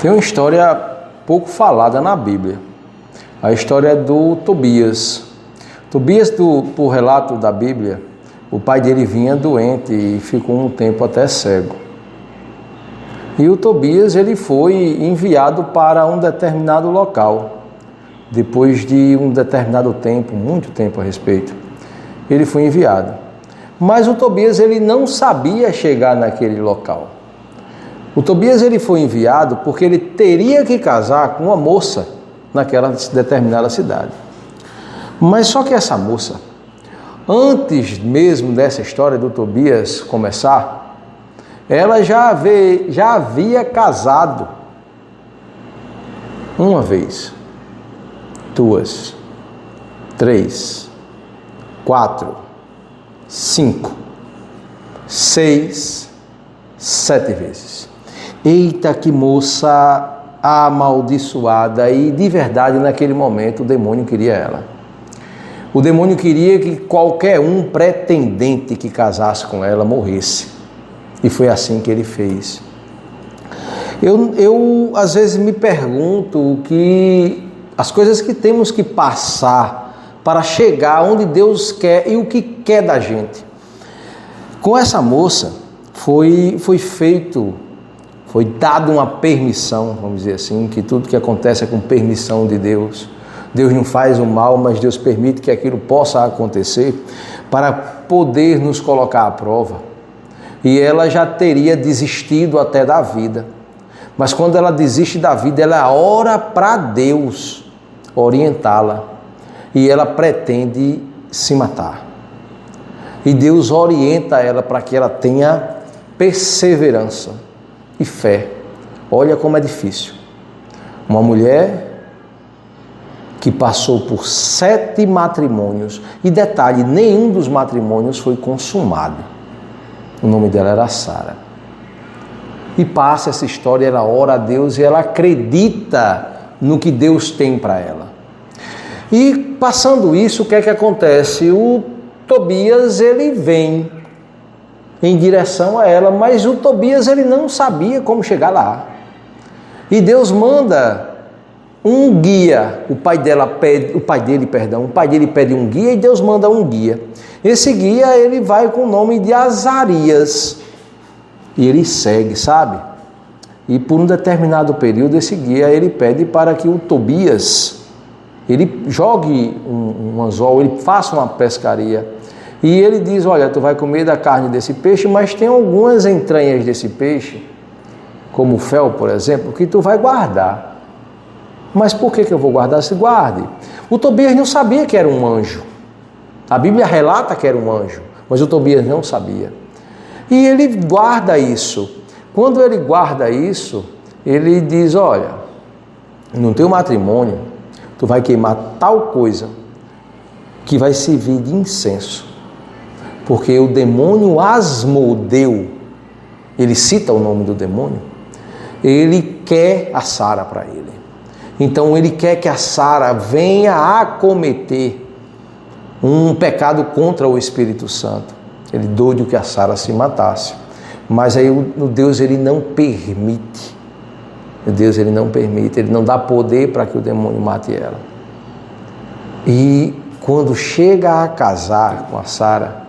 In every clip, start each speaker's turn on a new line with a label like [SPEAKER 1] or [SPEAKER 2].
[SPEAKER 1] Tem uma história pouco falada na Bíblia. A história do Tobias. Tobias, por relato da Bíblia, o pai dele vinha doente e ficou um tempo até cego. E o Tobias, ele foi enviado para um determinado local. Depois de um determinado tempo, muito tempo a respeito, ele foi enviado. Mas o Tobias, ele não sabia chegar naquele local. O Tobias, ele foi enviado porque ele teria que casar com uma moça naquela determinada cidade. Mas só que essa moça, antes mesmo dessa história do Tobias começar, ela já havia casado uma vez, 2, 3, 4, 5, 6, 7 vezes. Eita, que moça amaldiçoada! E de verdade, naquele momento, o demônio queria ela. O demônio queria que qualquer um pretendente que casasse com ela morresse. E foi assim que ele fez. Eu às vezes me pergunto que as coisas que temos que passar para chegar onde Deus quer e o que quer da gente. Com essa moça foi dado uma permissão, vamos dizer assim, que tudo que acontece é com permissão de Deus. Deus não faz o mal, mas Deus permite que aquilo possa acontecer para poder nos colocar à prova. E ela já teria desistido até da vida. Mas quando ela desiste da vida, ela ora para Deus orientá-la. E ela pretende se matar. E Deus orienta ela para que ela tenha perseverança e fé. Olha como é difícil. Uma mulher que passou por 7 matrimônios. E detalhe, nenhum dos matrimônios foi consumado. O nome dela era Sara. E passa essa história, ela ora a Deus e ela acredita no que Deus tem para ela. E passando isso, o que é que acontece? O Tobias, ele vem em direção a ela, mas o Tobias, ele não sabia como chegar lá. E Deus manda um guia. O pai dele pede um guia e Deus manda um guia. Esse guia, ele vai com o nome de Azarias. E ele segue, sabe? E por um determinado período, esse guia, ele pede para que o Tobias, ele jogue um anzol, ele faça uma pescaria. E ele diz, olha, tu vai comer da carne desse peixe, mas tem algumas entranhas desse peixe, como o fel, por exemplo, que tu vai guardar. Mas por que eu vou guardar? Se guarde. O Tobias não sabia que era um anjo. A Bíblia relata que era um anjo, mas o Tobias não sabia. E ele guarda isso. Quando ele guarda isso, ele diz, olha, no teu matrimônio, tu vai queimar tal coisa que vai servir de incenso. Porque o demônio Asmodeu, ele cita o nome do demônio, ele quer a Sara para ele. Então ele quer que a Sara venha a cometer um pecado contra o Espírito Santo. Ele doido que a Sara se matasse. Mas aí o Deus, ele não permite. O Deus, ele não permite, ele não dá poder para que o demônio mate ela. E quando chega a casar com a Sara,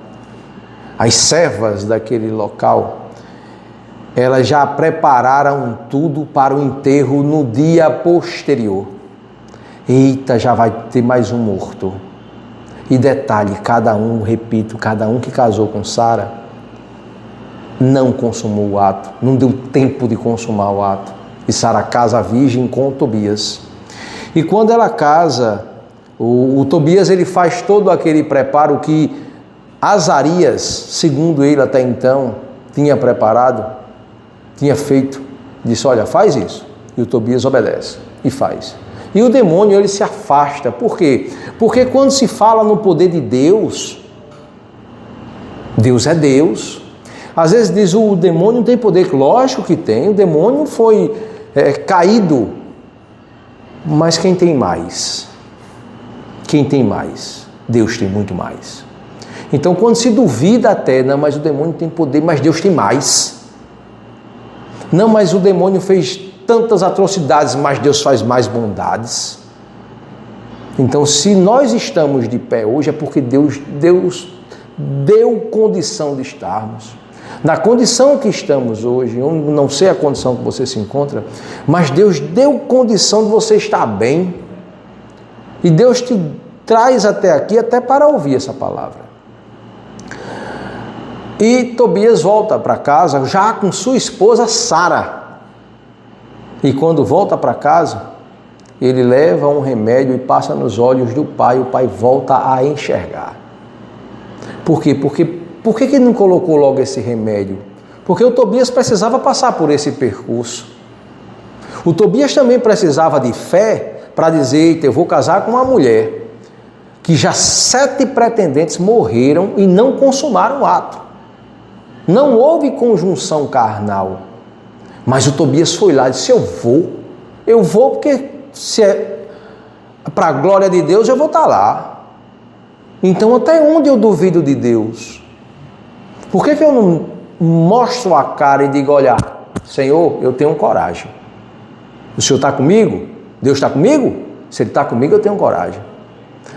[SPEAKER 1] as servas daquele local, elas já prepararam tudo para o enterro no dia posterior. Eita, já vai ter mais um morto. E detalhe, cada um que casou com Sara, não consumou o ato, não deu tempo de consumar o ato. E Sara casa virgem com Tobias. E quando ela casa, o Tobias, ele faz todo aquele preparo que Azarias, segundo ele até então, tinha preparado, tinha feito. Disse, olha, faz isso. E o Tobias obedece e faz. E o demônio, ele se afasta. Por quê? Porque quando se fala no poder de Deus, Deus é Deus. Às vezes diz, o demônio não tem poder. Lógico que tem. O demônio foi caído. Mas quem tem mais? Quem tem mais? Deus tem muito mais. Então, quando se duvida até, não, mas o demônio tem poder, mas Deus tem mais. Não, mas o demônio fez tantas atrocidades, mas Deus faz mais bondades. Então, se nós estamos de pé hoje, é porque Deus deu condição de estarmos. Na condição que estamos hoje, eu não sei a condição que você se encontra, mas Deus deu condição de você estar bem. E Deus te traz até aqui, até para ouvir essa palavra. E Tobias volta para casa, já com sua esposa Sara. E quando volta para casa, ele leva um remédio e passa nos olhos do pai, e o pai volta a enxergar. Por quê? Por que ele não colocou logo esse remédio? Porque o Tobias precisava passar por esse percurso. O Tobias também precisava de fé para dizer: eita, eu vou casar com uma mulher que já 7 pretendentes morreram e não consumaram o ato. Não houve conjunção carnal. Mas o Tobias foi lá e disse: eu vou porque se é para a glória de Deus eu vou estar lá. Então até onde eu duvido de Deus? Por que eu não mostro a cara e digo: olha, Senhor, eu tenho coragem. O Senhor está comigo? Deus está comigo? Se Ele está comigo, eu tenho coragem.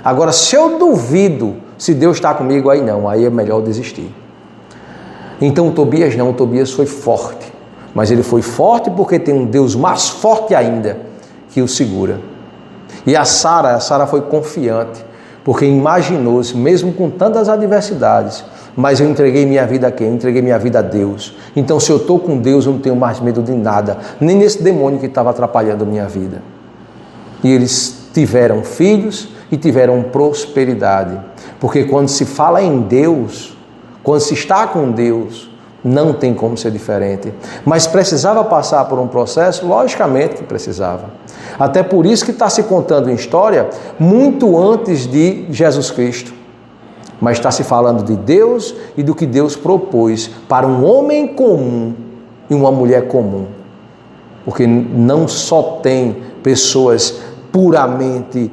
[SPEAKER 1] Agora, se eu duvido se Deus está comigo, aí não, aí é melhor desistir. Então o Tobias não, o Tobias foi forte. Mas ele foi forte porque tem um Deus mais forte ainda que o segura. E a Sara foi confiante, porque imaginou-se, mesmo com tantas adversidades, mas eu entreguei minha vida a quem? Eu entreguei minha vida a Deus. Então, se eu estou com Deus, eu não tenho mais medo de nada, nem nesse demônio que estava atrapalhando a minha vida. E eles tiveram filhos e tiveram prosperidade, porque quando se fala em Deus, quando se está com Deus, não tem como ser diferente. Mas precisava passar por um processo? Logicamente que precisava. Até por isso que está se contando em história muito antes de Jesus Cristo. Mas está se falando de Deus e do que Deus propôs para um homem comum e uma mulher comum. Porque não só tem pessoas puramente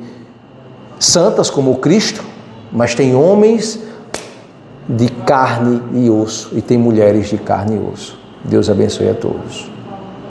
[SPEAKER 1] santas como Cristo, mas tem homens de carne e osso, e tem mulheres de carne e osso. Deus abençoe a todos.